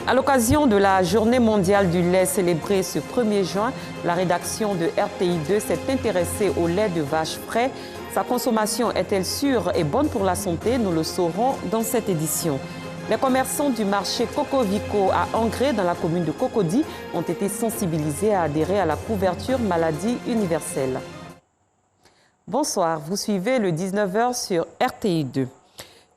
À l'occasion de la Journée mondiale du lait célébrée ce 1er juin, la rédaction de RTI2 s'est intéressée au lait de vache frais. Sa consommation est-elle sûre et bonne pour la santé? Nous le saurons dans cette édition. Les commerçants du marché Cocovico à Angré, dans la commune de Cocody, ont été sensibilisés à adhérer à la couverture maladie universelle. Bonsoir, vous suivez le 19h sur RTI2.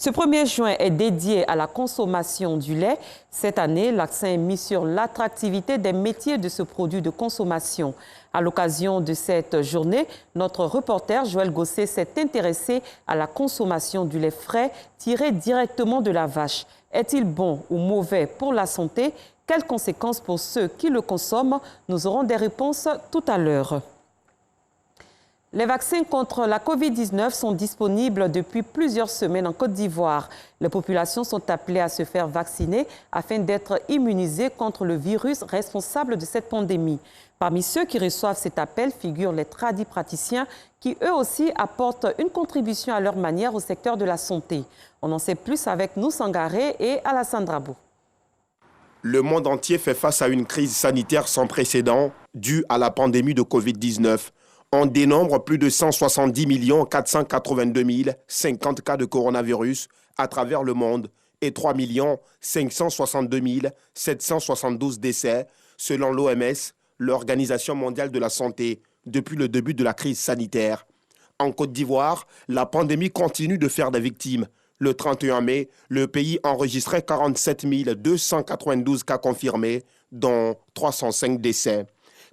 Ce 1er juin est dédié à la consommation du lait. Cette année, l'accent est mis sur l'attractivité des métiers de ce produit de consommation. À l'occasion de cette journée, notre reporter Joël Gosset s'est intéressé à la consommation du lait frais tiré directement de la vache. Est-il bon ou mauvais pour la santé? Quelles conséquences pour ceux qui le consomment? Nous aurons des réponses tout à l'heure. Les vaccins contre la Covid-19 sont disponibles depuis plusieurs semaines en Côte d'Ivoire. Les populations sont appelées à se faire vacciner afin d'être immunisées contre le virus responsable de cette pandémie. Parmi ceux qui reçoivent cet appel figurent les tradipraticiens qui eux aussi apportent une contribution à leur manière au secteur de la santé. On en sait plus avec nous Sangaré et Alassane Drabou. Le monde entier fait face à une crise sanitaire sans précédent due à la pandémie de Covid-19. On dénombre plus de 170 482 050 cas de coronavirus à travers le monde et 3 562 772 décès selon l'OMS, l'Organisation mondiale de la santé, depuis le début de la crise sanitaire. En Côte d'Ivoire, la pandémie continue de faire des victimes. Le 31 mai, le pays enregistrait 47 292 cas confirmés, dont 305 décès.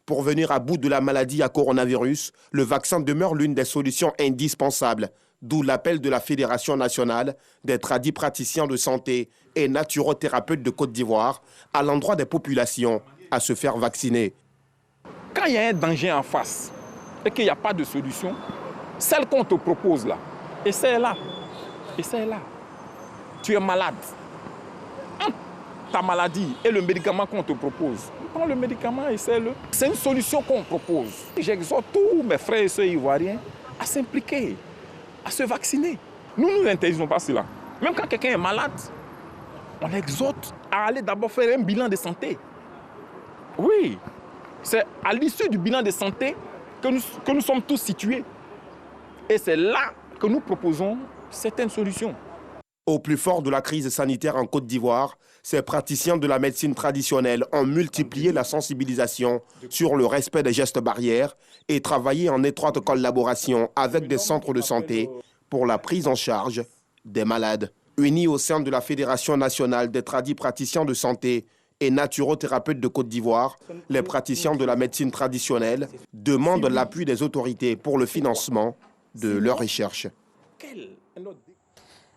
Pour venir à bout de la maladie à coronavirus, le vaccin demeure l'une des solutions indispensables, d'où l'appel de la Fédération nationale des tradipraticiens de santé et naturothérapeutes de Côte d'Ivoire à l'endroit des populations à se faire vacciner. Quand il y a un danger en face et qu'il n'y a pas de solution, celle qu'on te propose là, essaie-la. Essaie-la. Tu es malade. Ta maladie et le médicament qu'on te propose. Prends le médicament, essaie-le. C'est une solution qu'on propose. J'exhorte tous mes frères et sœurs ivoiriens à s'impliquer, à se vacciner. Nous n'interdisons pas cela. Même quand quelqu'un est malade, on l'exhorte à aller d'abord faire un bilan de santé. Oui, c'est à l'issue du bilan de santé que nous sommes tous situés. Et c'est là que nous proposons certaines solutions. Au plus fort de la crise sanitaire en Côte d'Ivoire, ces praticiens de la médecine traditionnelle ont multiplié la sensibilisation sur le respect des gestes barrières et travaillé en étroite collaboration avec des centres de santé pour la prise en charge des malades. Unis au sein de la Fédération nationale des tradipraticiens de santé et naturothérapeutes de Côte d'Ivoire, les praticiens de la médecine traditionnelle demandent l'appui des autorités pour le financement de leurs recherches.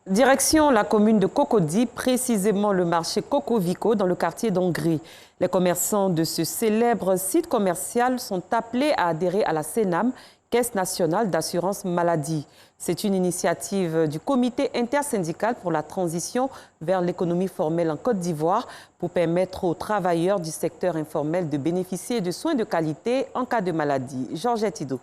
Direction la commune de Cocody, précisément le marché Cocovico dans le quartier d'Angré. Les commerçants de ce célèbre site commercial sont appelés à adhérer à la CNAM, Caisse nationale d'assurance maladie. C'est une initiative du comité intersyndical pour la transition vers l'économie formelle en Côte d'Ivoire pour permettre aux travailleurs du secteur informel de bénéficier de soins de qualité en cas de maladie. Georgette Ido.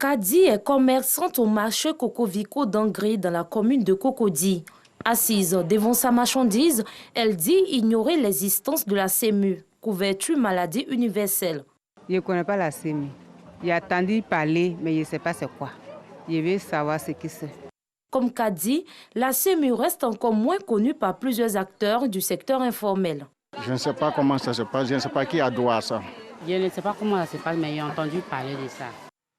Kadi est commerçante au marché Cocovico d'Angré dans la commune de Cocody. Assise devant sa marchandise, elle dit ignorer l'existence de la CMU, couverture maladie universelle. Je ne connais pas la CMU. J'ai entendu parler, mais je ne sais pas c'est quoi. Je veux savoir ce que c'est. Comme Kadi, la CMU reste encore moins connue par plusieurs acteurs du secteur informel. Je ne sais pas comment ça se passe, je ne sais pas qui a droit à ça. Je ne sais pas comment ça se passe, mais j'ai entendu parler de ça.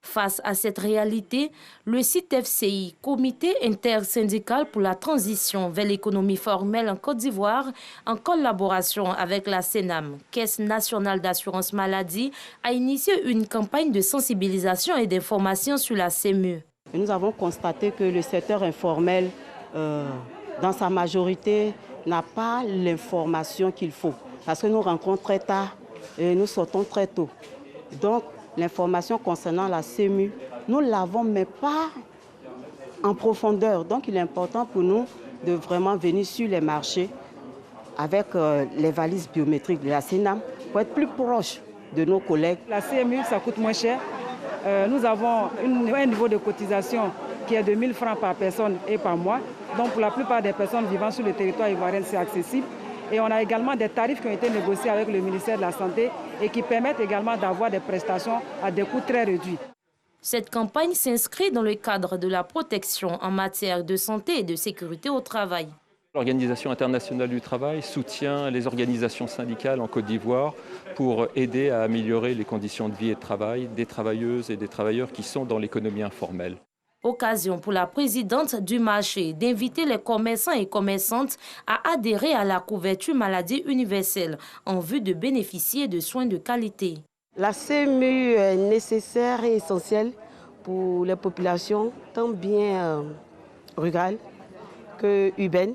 Face à cette réalité, le site FCI, Comité intersyndical pour la transition vers l'économie formelle en Côte d'Ivoire, en collaboration avec la CNAM, Caisse nationale d'assurance maladie, a initié une campagne de sensibilisation et d'information sur la CMU. Nous avons constaté que le secteur informel, dans sa majorité, n'a pas l'information qu'il faut. Parce que nous rencontrons très tard et nous sortons très tôt. Donc, l'information concernant la CMU, nous l'avons, mais pas en profondeur. Donc, il est important pour nous de vraiment venir sur les marchés avec les valises biométriques de la CNAM pour être plus proche de nos collègues. La CMU, ça coûte moins cher. Nous avons un niveau de cotisation qui est de 1 000 francs par personne et par mois. Donc, pour la plupart des personnes vivant sur le territoire ivoirien, c'est accessible. Et on a également des tarifs qui ont été négociés avec le ministère de la Santé et qui permettent également d'avoir des prestations à des coûts très réduits. Cette campagne s'inscrit dans le cadre de la protection en matière de santé et de sécurité au travail. L'Organisation internationale du travail soutient les organisations syndicales en Côte d'Ivoire pour aider à améliorer les conditions de vie et de travail des travailleuses et des travailleurs qui sont dans l'économie informelle. Occasion pour la présidente du marché d'inviter les commerçants et commerçantes à adhérer à la couverture maladie universelle en vue de bénéficier de soins de qualité. La CMU est nécessaire et essentielle pour les populations tant bien rurales que urbaines,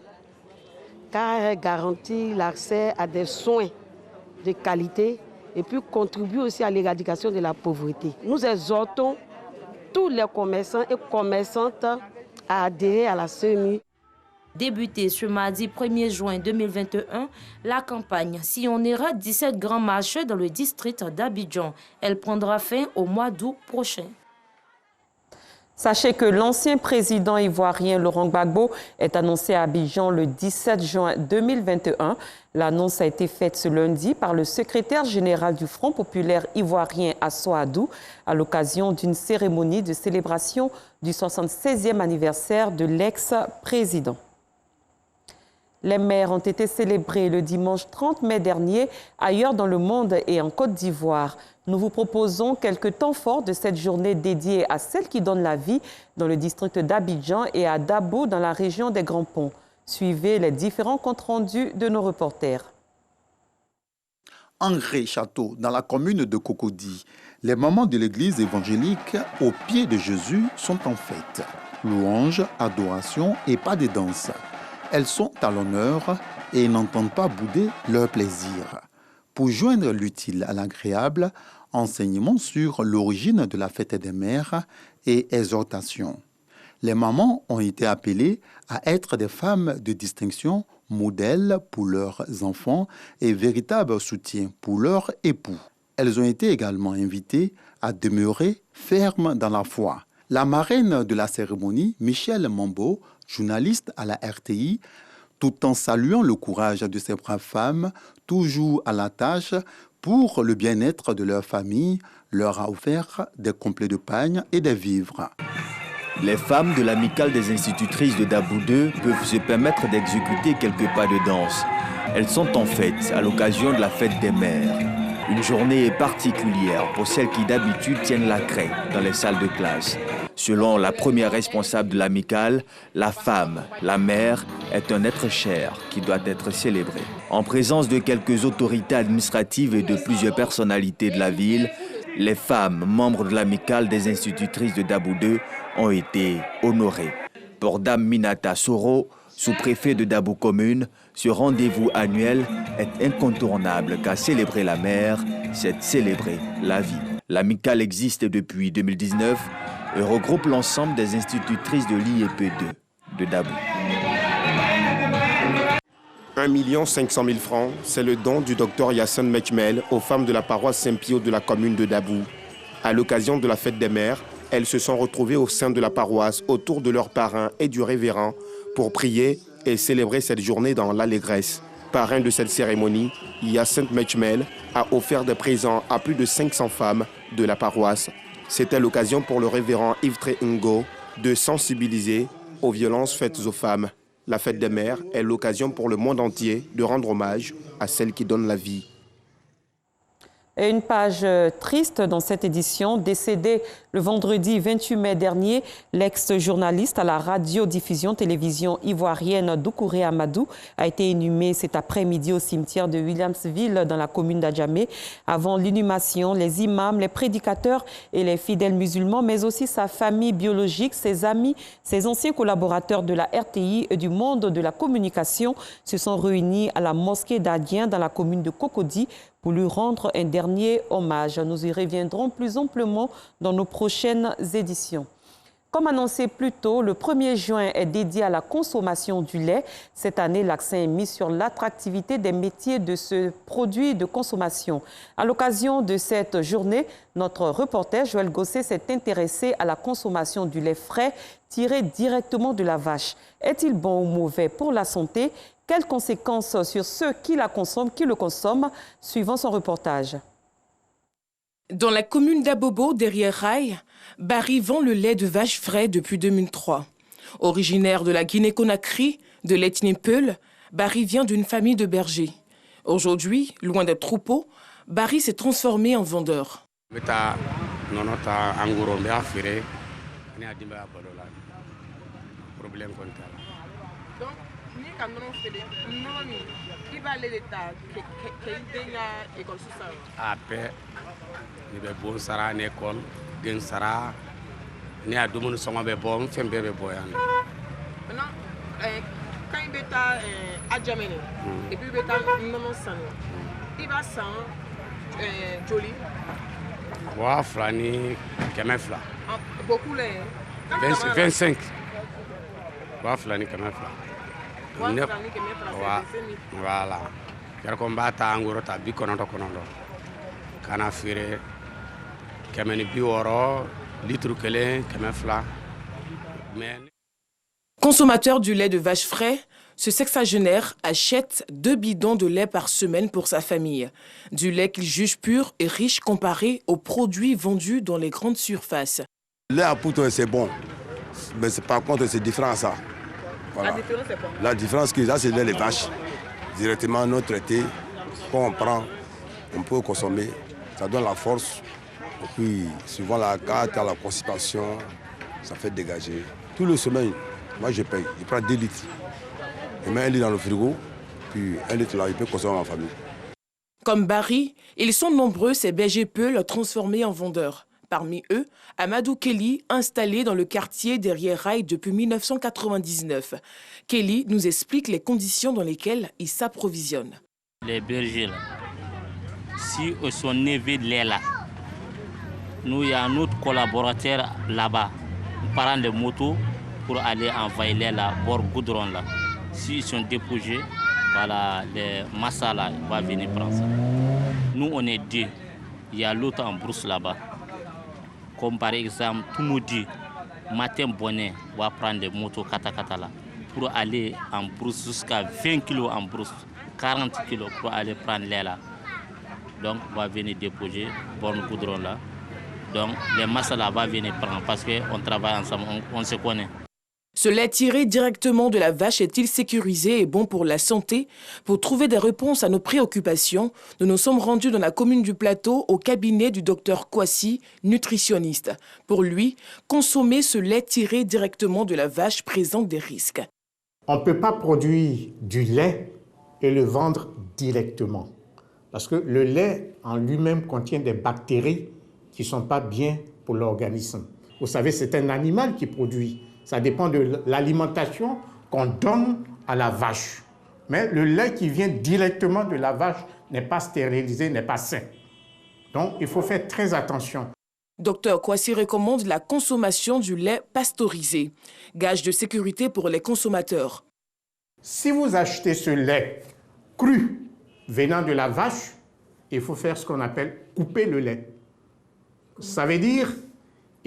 car elle garantit l'accès à des soins de qualité et puis contribue aussi à l'éradication de la pauvreté. Nous exhortons tous les commerçants et commerçantes à adhérer à la CMU. Débutée ce mardi 1er juin 2021, la campagne sillonnera 17 grands marchés dans le district d'Abidjan. Elle prendra fin au mois d'août prochain. Sachez que l'ancien président ivoirien Laurent Gbagbo est annoncé à Abidjan le 17 juin 2021. L'annonce a été faite ce lundi par le secrétaire général du Front populaire ivoirien Asso Adou à l'occasion d'une cérémonie de célébration du 76e anniversaire de l'ex-président. Les mères ont été célébrées le dimanche 30 mai dernier ailleurs dans le monde et en Côte d'Ivoire. Nous vous proposons quelques temps forts de cette journée dédiée à celles qui donnent la vie dans le district d'Abidjan et à Dabo dans la région des Grands Ponts. Suivez les différents comptes rendus de nos reporters. Engré Château, dans la commune de Cocody, les mamans de l'église évangélique au pied de Jésus sont en fête. Louanges, adoration et pas de danse. Elles sont à l'honneur et n'entendent pas bouder leur plaisir. Pour joindre l'utile à l'agréable, enseignement sur l'origine de la fête des mères et exhortation. Les mamans ont été appelées à être des femmes de distinction, modèles pour leurs enfants et véritables soutiens pour leurs époux. Elles ont été également invitées à demeurer fermes dans la foi. La marraine de la cérémonie, Michel Mambo, journaliste à la RTI, tout en saluant le courage de ces braves femmes, toujours à la tâche pour le bien-être de leur famille, leur a offert des complets de pagne et des vivres. Les femmes de l'amicale des institutrices de Dabo 2 peuvent se permettre d'exécuter quelques pas de danse. Elles sont en fête à l'occasion de la fête des mères. Une journée particulière pour celles qui d'habitude tiennent la craie dans les salles de classe. Selon la première responsable de l'amicale, la femme, la mère, est un être cher qui doit être célébré. En présence de quelques autorités administratives et de plusieurs personnalités de la ville, les femmes membres de l'amicale des institutrices de Dabo 2 ont été honorées. Pour Dame Minata Soro, sous-préfet de Dabo Commune, ce rendez-vous annuel est incontournable car célébrer la mère, c'est célébrer la vie. L'amicale existe depuis 2019 et regroupe l'ensemble des institutrices de l'IEP 2 de Dabo. 1 500 000 francs, c'est le don du docteur Yassine Mechmel aux femmes de la paroisse Saint-Pio de la commune de Dabo. À l'occasion de la fête des mères, elles se sont retrouvées au sein de la paroisse autour de leur parrain et du révérend pour prier et célébrer cette journée dans l'allégresse. Parrain de cette cérémonie, Yassine Mechmel a offert des présents à plus de 500 femmes de la paroisse. C'était l'occasion pour le révérend Yves Ngo de sensibiliser aux violences faites aux femmes. La fête des mères est l'occasion pour le monde entier de rendre hommage à celles qui donnent la vie. Et une page triste dans cette édition, décédé le vendredi 28 mai dernier, l'ex-journaliste à la radiodiffusion-télévision ivoirienne Doucouré Amadou a été inhumé cet après-midi au cimetière de Williamsville dans la commune d'Adjamé. Avant l'inhumation, les imams, les prédicateurs et les fidèles musulmans, mais aussi sa famille biologique, ses amis, ses anciens collaborateurs de la RTI et du monde de la communication se sont réunis à la mosquée d'Adien dans la commune de Cocody pour lui rendre un dernier hommage. Nous y reviendrons plus amplement dans nos prochaines éditions. Comme annoncé plus tôt, le 1er juin est dédié à la consommation du lait. Cette année, l'accent est mis sur l'attractivité des métiers de ce produit de consommation. À l'occasion de cette journée, notre reporter Joël Gosset s'est intéressé à la consommation du lait frais tiré directement de la vache. Est-il bon ou mauvais pour la santé? Quelles conséquences sur ceux qui le consomment, suivant son reportage. Dans la commune d'Abobo, derrière Rail, Barry vend le lait de vache frais depuis 2003. Originaire de la Guinée-Conakry, de l'ethnie Peul, Barry vient d'une famille de bergers. Aujourd'hui, loin des troupeaux, Barry s'est transformé en vendeur. Quand il est à Djamene, et puis il est à Nonosan, il va sans Jolie. Wa flani kemefla. Beaucoup les 25. Wa flani kemefla. Voilà. Car combat ta ngoro ta bi konondo konondo. Kana fire kemeni bi woro litre kele kemefla. Mais consommateur du lait de vache frais, ce sexagénaire achète 2 bidons de lait par semaine pour sa famille. Du lait qu'il juge pur et riche comparé aux produits vendus dans les grandes surfaces. Le lait à poudre, c'est bon, mais par contre, c'est différent à ça. Voilà. La différence, c'est quoi? La différence, c'est le lait de vache. Directement non traité, quand on prend, on peut consommer. Ça donne la force. Et puis, suivant la carte, à la constipation, ça fait dégager. Tout le semaine, moi je paye. Je prends 2 litres. Je mets 1 litre dans le frigo, puis 1 litre là, je peux consommer ma famille. Comme Barry, ils sont nombreux ces bergers Peul transformés en vendeurs. Parmi eux, Amadou Kelly, installé dans le quartier derrière Rail depuis 1999. Kelly nous explique les conditions dans lesquelles il s'approvisionne. Les bergers, là, si ils sont élevés de lait là, nous, il y a un autre collaborateur là-bas. On prend les motos pour aller envoyer lait là, bord goudron là. S'ils sont déposés, voilà, les massas là, ils vont venir prendre ça. Nous, on est 2. Il y a l'autre en brousse là-bas. Comme par exemple, tout nous dit, matin bonnet, on va prendre des motos kata là, pour aller en brousse jusqu'à 20 kilos en brousse, 40 kilos pour aller prendre lait là. Donc, on va venir déposer, borne goudron là. Donc, les massas là vont venir prendre parce qu'on travaille ensemble, on se connaît. Ce lait tiré directement de la vache est-il sécurisé et bon pour la santé? Pour trouver des réponses à nos préoccupations, nous nous sommes rendus dans la commune du Plateau au cabinet du docteur Kwasi, nutritionniste. Pour lui, consommer ce lait tiré directement de la vache présente des risques. On ne peut pas produire du lait et le vendre directement. Parce que le lait en lui-même contient des bactéries qui ne sont pas bien pour l'organisme. Vous savez, c'est un animal qui produit. Ça dépend de l'alimentation qu'on donne à la vache. Mais le lait qui vient directement de la vache n'est pas stérilisé, n'est pas sain. Donc, il faut faire très attention. Dr Kwasi recommande la consommation du lait pasteurisé, gage de sécurité pour les consommateurs. Si vous achetez ce lait cru venant de la vache, il faut faire ce qu'on appelle couper le lait. Ça veut dire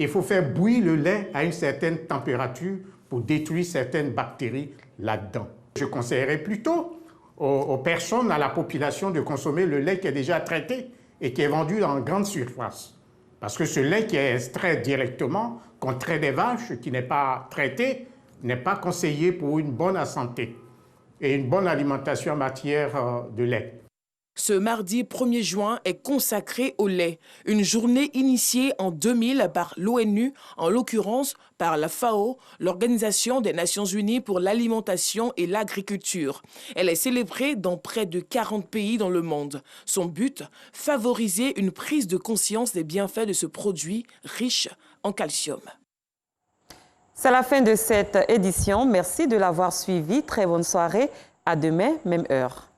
il faut faire bouillir le lait à une certaine température pour détruire certaines bactéries là-dedans. Je conseillerais plutôt aux personnes, à la population, de consommer le lait qui est déjà traité et qui est vendu en grande surface. Parce que ce lait qui est extrait directement, qu'on traite des vaches, qui n'est pas traité, n'est pas conseillé pour une bonne santé et une bonne alimentation en matière de lait. Ce mardi 1er juin est consacré au lait, une journée initiée en 2000 par l'ONU, en l'occurrence par la FAO, l'Organisation des Nations Unies pour l'alimentation et l'agriculture. Elle est célébrée dans près de 40 pays dans le monde. Son but, favoriser une prise de conscience des bienfaits de ce produit riche en calcium. C'est la fin de cette édition. Merci de l'avoir suivi. Très bonne soirée. À demain, même heure.